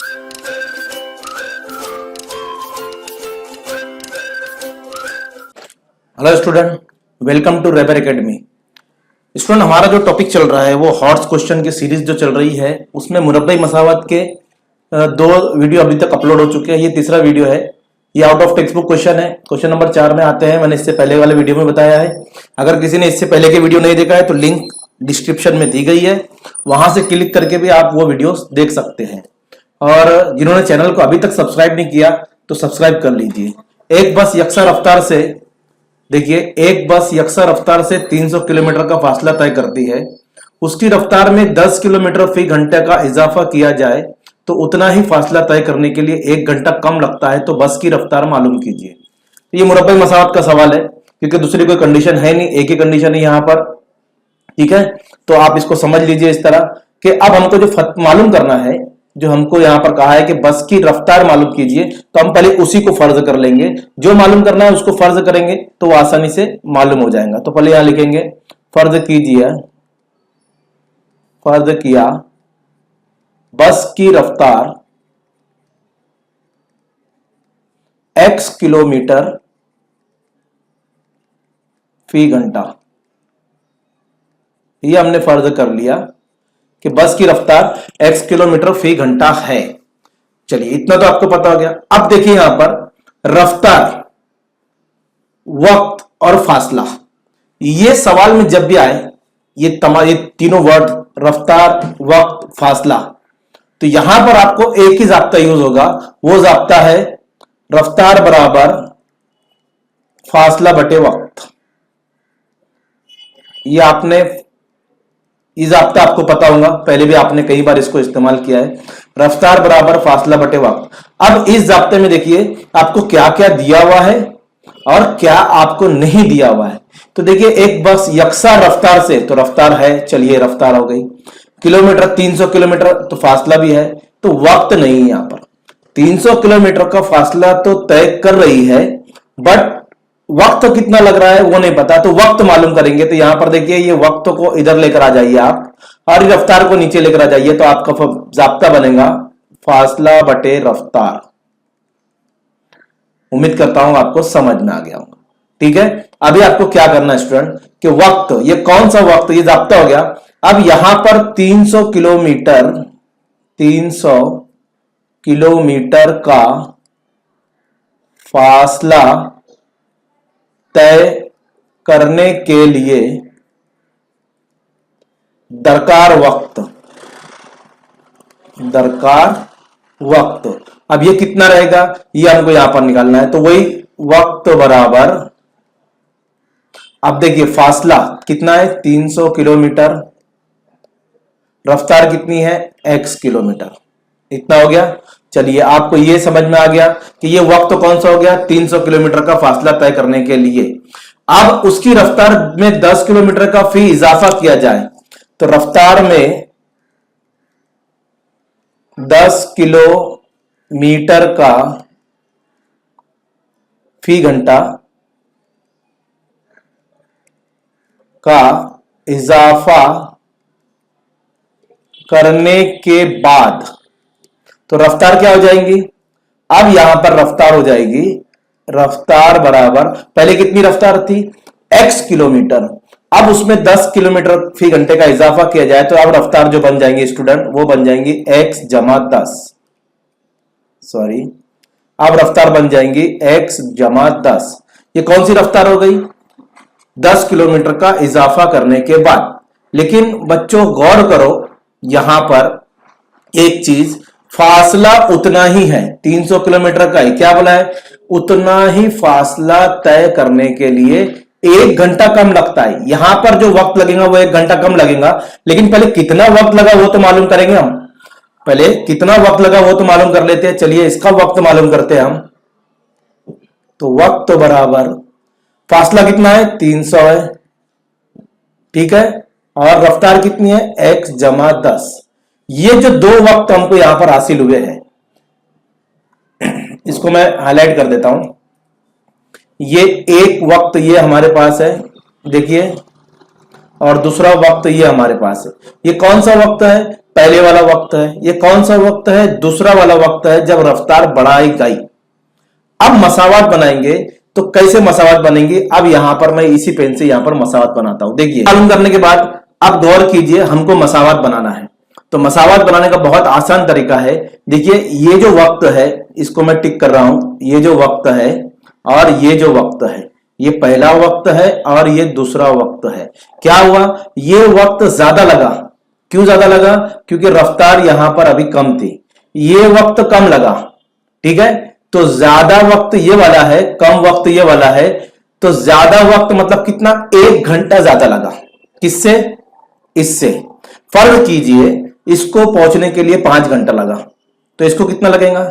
Hello student, welcome to Rebar Academy. Student, हमारा जो topic चल रहा है वो हॉट्स क्वेश्चन की सीरीज जो चल रही है उसमें मुरब्बई मसावत के दो वीडियो अभी तक अपलोड हो चुके हैं। ये तीसरा वीडियो है। ये out of text book question है। क्वेश्चन नंबर 4 में आते हैं। मैंने इससे पहले वाले वीडियो में बताया है। अगर किसी ने इससे पहले के वीडियो नहीं देखा है तो लिंक डिस्क्रिप्शन में दी गई है, वहां से क्लिक करके भी आप वो वीडियो देख सकते हैं। और जिन्होंने चैनल को अभी तक सब्सक्राइब नहीं किया तो सब्सक्राइब कर लीजिए। एक बस यकसा रफ्तार से देखिए, एक बस यकसा रफ्तार से 300 किलोमीटर का फासला तय करती है। उसकी रफ्तार में 10 किलोमीटर फी घंटे का इजाफा किया जाए तो उतना ही फासला तय करने के लिए 1 घंटा कम लगता है, तो बस की रफ्तार मालूम कीजिए। ये मुरब्बई मसावत का सवाल है, क्योंकि दूसरी कोई कंडीशन है नहीं, एक ही कंडीशन है यहां पर। ठीक है, तो आप इसको समझ लीजिए इस तरह कि अब हमको जो मालूम करना है, जो हमको यहां पर कहा है कि बस की रफ्तार मालूम कीजिए, तो हम पहले उसी को फर्ज कर लेंगे। जो मालूम करना है उसको फर्ज करेंगे तो वो आसानी से मालूम हो जाएगा। तो पहले यहां लिखेंगे फर्ज कीजिए, फर्ज किया बस की रफ्तार x किलोमीटर फी घंटा। ये हमने फर्ज कर लिया कि बस की रफ्तार x किलोमीटर फी घंटा है। चलिए, इतना तो आपको पता हो गया। अब देखिए यहां पर रफ्तार, वक्त और फासला, ये सवाल में जब भी आए, ये तीनों वर्ड रफ्तार, वक्त, फासला, तो यहां पर आपको एक ही जाब्ता यूज होगा। वो जाब्ता है रफ्तार बराबर फासला बटे वक्त। ये जाब्ता आपको पता होगा, पहले भी आपने कई बार इसको इस्तेमाल किया है। रफ्तार बराबर फासला बटे वक्त। अब इस जाब्ते में देखिए आपको क्या क्या दिया हुआ है और क्या आपको नहीं दिया हुआ है। तो देखिए, एक बस यकसा रफ्तार से, तो रफ्तार है, चलिए रफ्तार हो गई। किलोमीटर 300 किलोमीटर, तो फासला भी है, तो वक्त नहीं है। यहां पर 300 किलोमीटर का फासला तो तय कर रही है, बट वक्त कितना लग रहा है वो नहीं पता, तो वक्त मालूम करेंगे। तो यहां पर देखिए, ये वक्त को इधर लेकर आ जाइए आप, और रफ्तार को नीचे लेकर आ जाइए, तो आपका जाब्ता बनेगा फासला बटे रफ्तार। उम्मीद करता हूं आपको समझ में आ गया होगा। ठीक है, अभी आपको क्या करना है स्टूडेंट कि वक्त, ये कौन सा वक्त, ये जाब्ता हो गया। अब यहां पर 300 किलोमीटर का फासला तय करने के लिए दरकार वक्त, अब ये कितना रहेगा, ये हमको यहां पर निकालना है। तो वही वक्त बराबर, अब देखिए फासला कितना है 300 किलोमीटर, रफ्तार कितनी है x किलोमीटर, इतना हो गया। चलिए, आपको ये समझ में आ गया कि ये वक्त कौन सा हो गया, 300 किलोमीटर का फासला तय करने के लिए। अब उसकी रफ्तार में 10 किलोमीटर का फी इजाफा किया जाए, तो रफ्तार में 10 किलोमीटर का फी घंटा का इजाफा करने के बाद, तो रफ्तार क्या हो जाएगी, अब यहां पर रफ्तार हो जाएगी, रफ्तार बराबर, पहले कितनी रफ्तार थी x किलोमीटर, अब उसमें 10 किलोमीटर फी घंटे का इजाफा किया जाए, तो अब रफ्तार जो बन जाएंगी स्टूडेंट, वो बन जाएंगी x जमा 10, सॉरी, अब रफ्तार बन जाएंगी x जमा 10। ये कौन सी रफ्तार हो गई, 10 किलोमीटर का इजाफा करने के बाद। लेकिन बच्चों गौर करो, यहां पर एक चीज, फासला उतना ही है, 300 किलोमीटर का ही, क्या बोला है, उतना ही फासला तय करने के लिए 1 घंटा कम लगता है। यहां पर जो वक्त लगेगा वो 1 घंटा कम लगेगा, लेकिन पहले कितना वक्त लगा वो तो मालूम करेंगे हम। पहले कितना वक्त लगा वो तो मालूम कर लेते हैं। चलिए, इसका वक्त मालूम करते हैं हम। तो वक्त तो बराबर, फासला कितना है 300 है, ठीक है, और रफ्तार कितनी है x जमा 10। ये जो दो वक्त हमको यहां पर हासिल हुए हैं, इसको मैं हाईलाइट कर देता हूं। ये एक वक्त ये हमारे पास है, देखिए, और दूसरा वक्त ये हमारे पास है। ये कौन सा वक्त है, पहले वाला वक्त है। ये कौन सा वक्त है? दूसरा वाला वक्त है जब रफ्तार बढ़ाई गई। अब मसावत बनाएंगे तो कैसे मसावत बनेंगी? अब यहां पर मैं इसी पेन से यहां पर मसावत बनाता हूं। देखिए, मालूम करने के बाद अब गौर कीजिए, हमको मसावत बनाना है। तो मसावत बनाने का बहुत आसान तरीका है। देखिए, ये जो वक्त है इसको मैं टिक कर रहा हूं। ये जो वक्त है और ये जो वक्त है, ये पहला वक्त है और ये दूसरा वक्त है। क्या हुआ? ये वक्त ज्यादा लगा। क्यों ज्यादा लगा? क्योंकि रफ्तार यहां पर अभी कम थी। ये वक्त कम लगा, ठीक है। तो ज्यादा वक्त ये वाला है, कम वक्त ये वाला है। तो ज्यादा वक्त मतलब कितना? 1 घंटा ज्यादा लगा। किससे? इससे। फर्क कीजिए, इसको पहुंचने के लिए 5 घंटा लगा, तो इसको कितना लगेगा?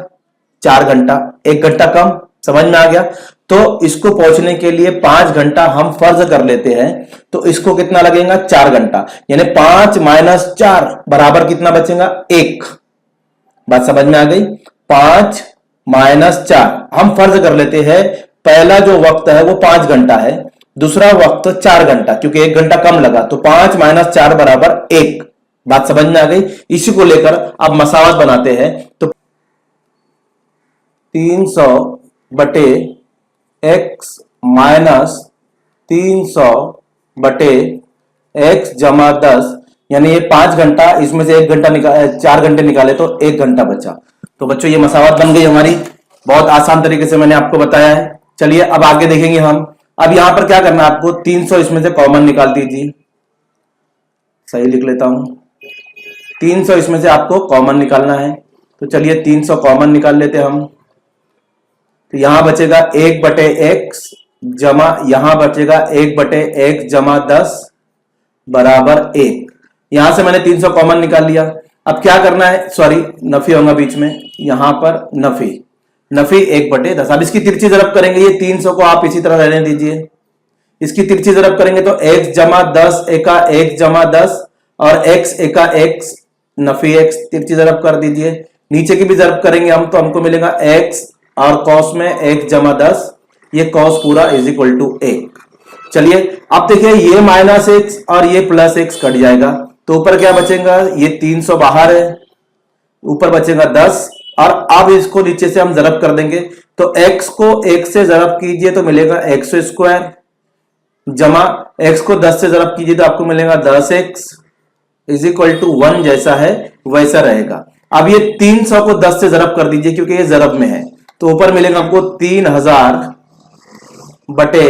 4 घंटा। 1 घंटा कम। समझ में आ गया? तो इसको पहुंचने के लिए 5 घंटा हम फर्ज कर लेते हैं, तो इसको कितना लगेगा? 4 घंटा। यानी 5 माइनस 4 बराबर कितना बचेगा? 1। बात समझ में आ गई? 5 माइनस 4 हम फर्ज कर लेते हैं। पहला जो वक्त है वो 5 घंटा है, दूसरा वक्त 4 घंटा, क्योंकि 1 घंटा कम लगा। तो 5 माइनस 4 बराबर 1। बात समझ में आ गई? इसी को लेकर अब मसावत बनाते हैं। तो 300 बटे x माइनस 300 बटे x जमा 10, यानी ये 5 घंटा, इसमें से 1 घंटा निकाल, 4 घंटे निकाले तो 1 घंटा बचा। तो बच्चों ये मसावत बन गई हमारी। बहुत आसान तरीके से मैंने आपको बताया है। चलिए अब आगे देखेंगे हम। अब यहां पर क्या करना है आपको? 300 इसमें से कॉमन निकाल दीजिए। सही लिख लेता हूं। 300 इसमें से आपको कॉमन निकालना है। तो चलिए 300 कॉमन निकाल लेते हैं हम। तो यहां बचेगा 1 बटे x जमा, यहां बचेगा 1 बटे x जमा 10 बराबर 1। यहां से मैंने 300 कॉमन निकाल लिया। अब क्या करना है? सॉरी, नफी होगा बीच में, यहां पर नफी 1 बटे 10। अब इसकी तिरछी जरब करेंगे। ये 300 को आप इसी तरह रहने दीजिए। इसकी तिरछी जरब करेंगे तो x जमा 10 एका 1 जमा 10 और x एका x नफी x, तिरछी जरब कर दीजिए। नीचे की भी जरब करेंगे हम तो हमको मिलेगा x और कॉस में 1 जमा 10, ये कॉस पूरा इज इक्वल टू 1। चलिए अब देखिए, ये माइनस x और ये प्लस x कट जाएगा, तो ऊपर क्या बचेगा? ये 300 बाहर है, ऊपर बचेगा 10। और अब इसको नीचे से हम जरब कर देंगे। तो x को 1 से जरब कीजिए तो मिलेगा x स्क्वायर, जमा x को 10 से जरब कीजिए तो आपको मिलेगा 10x इज इक्वल टू 1। जैसा है वैसा रहेगा। अब ये 300 को 10 से जरब कर दीजिए क्योंकि ये जरब में है, तो ऊपर मिलेगा आपको 3000 बटे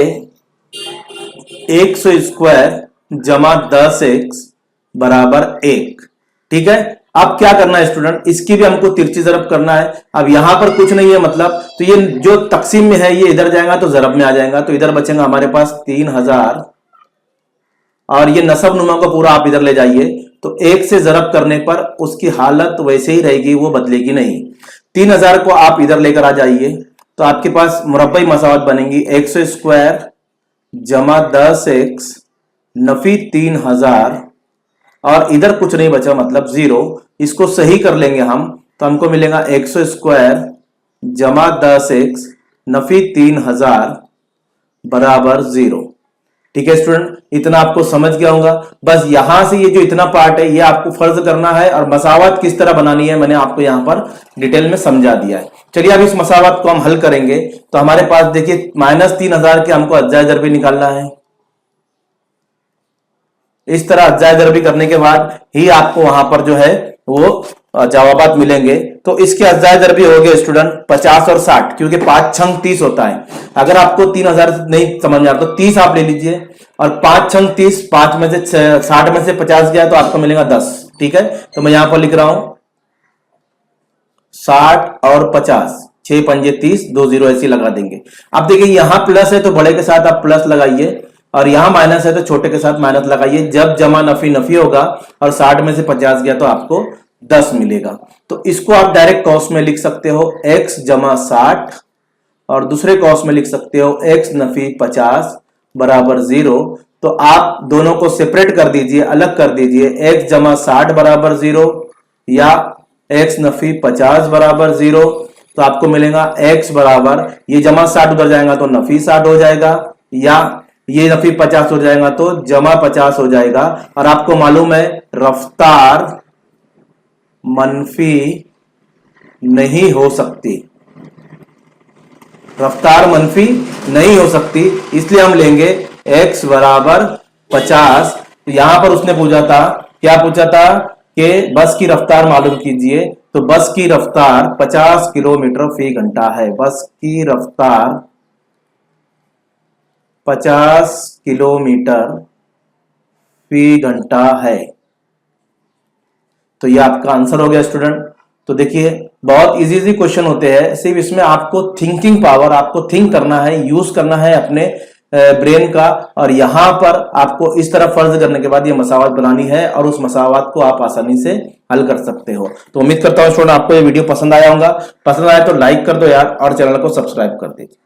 100 स्क्वायर जमा 10x बराबर 1। ठीक है। अब क्या करना है स्टूडेंट? इसकी भी हमको तिरछी जरब करना है। अब यहां पर कुछ नहीं है मतलब, तो ये जो तकसीम में है ये इधर जाएगा तो जरब में आ जाएगा, तो इधर बचेगा हमारे पास 3000 और ये नसब नुमा को पूरा आप इधर ले जाइए तो 1 से जरब करने पर उसकी हालत वैसे ही रहेगी, वो बदलेगी नहीं। 3000 को आप इधर लेकर आ जाइए तो आपके पास मुरब्बई मसावत बनेंगी 100 स्क्वायर जमा 10x नफी 3000 और इधर कुछ नहीं बचा मतलब 0। इसको सही कर लेंगे हम तो हमको मिलेगा 100 स्क्वायर जमा 10x नफी 3000 बराबर 0। ठीक है स्टूडेंट, इतना आपको समझ गया होगा। बस यहां से ये जो इतना पार्ट है ये आपको फर्ज करना है और मसावत किस तरह बनानी है मैंने आपको यहां पर डिटेल में समझा दिया है। चलिए अब इस मसावत को हम हल करेंगे। तो हमारे पास देखिए -3000 के हमको अज्जाए दरबी निकालना है। इस तरह अज्जाए दरबी करने के बाद ही आपको वहां पर जो है वो जवाबात मिलेंगे। तो इसके अज्जाए दरबी हो गए स्टूडेंट 50 और 60, क्योंकि 5 छंग 30 होता है। अगर आपको 3000 नहीं समझ में आता तो 30 आप ले लीजिए और 5 छंग 30, 5 में से 60 में से 50 गया तो आपको मिलेगा 10। ठीक है, तो मैं यहां पर लिख रहा हूं 60 और 50, 6 पंजे 30, 2 0 ऐसी लगा देंगे। अब देखिए यहां प्लस है तो बड़े के साथ आप प्लस लगाइए और यहां माइनस है तो छोटे के साथ माइनस लगाइए। जब जमा नफी नफी होगा और 60 में से 50 गया तो आपको 10 मिलेगा। तो इसको आप डायरेक्ट कॉस में लिख सकते हो x जमा 60 और दूसरे कॉस में लिख सकते हो x नफी 50 बराबर 0। तो आप दोनों को सेपरेट कर दीजिए, अलग कर दीजिए। x जमा 60 बराबर 0 या x नफी 50 बराबर 0। तो आपको मिलेगा x बराबर, ये जमा 60 उधर जाएगा तो नफी 60 हो जाएगा, या ये नफी 50 हो जाएगा तो जमा 50 हो जाएगा। और आपको मालूम है रफ्तार मनफी नहीं हो सकती, रफ्तार मनफी नहीं हो सकती, इसलिए हम लेंगे x बराबर 50। तो यहां पर उसने पूछा था, क्या पूछा था कि बस की रफ्तार मालूम कीजिए, तो बस की रफ्तार 50 किलोमीटर फी घंटा है। बस की रफ्तार 50 किलोमीटर फी घंटा है। तो ये आपका आंसर हो गया स्टूडेंट। तो देखिए बहुत इजी इजी क्वेश्चन होते हैं, सिर्फ इसमें आपको थिंकिंग पावर, आपको थिंक करना है, यूज करना है अपने ब्रेन का, और यहां पर आपको इस तरह फर्ज करने के बाद ये मसावत बनानी है और उस मसावत को आप आसानी से हल कर सकते हो। तो उम्मीद करता हूं स्टूडेंट आपको ये वीडियो पसंद आया होगा। पसंद आया तो लाइक कर दो यार, और चैनल को सब्सक्राइब कर दीजिए।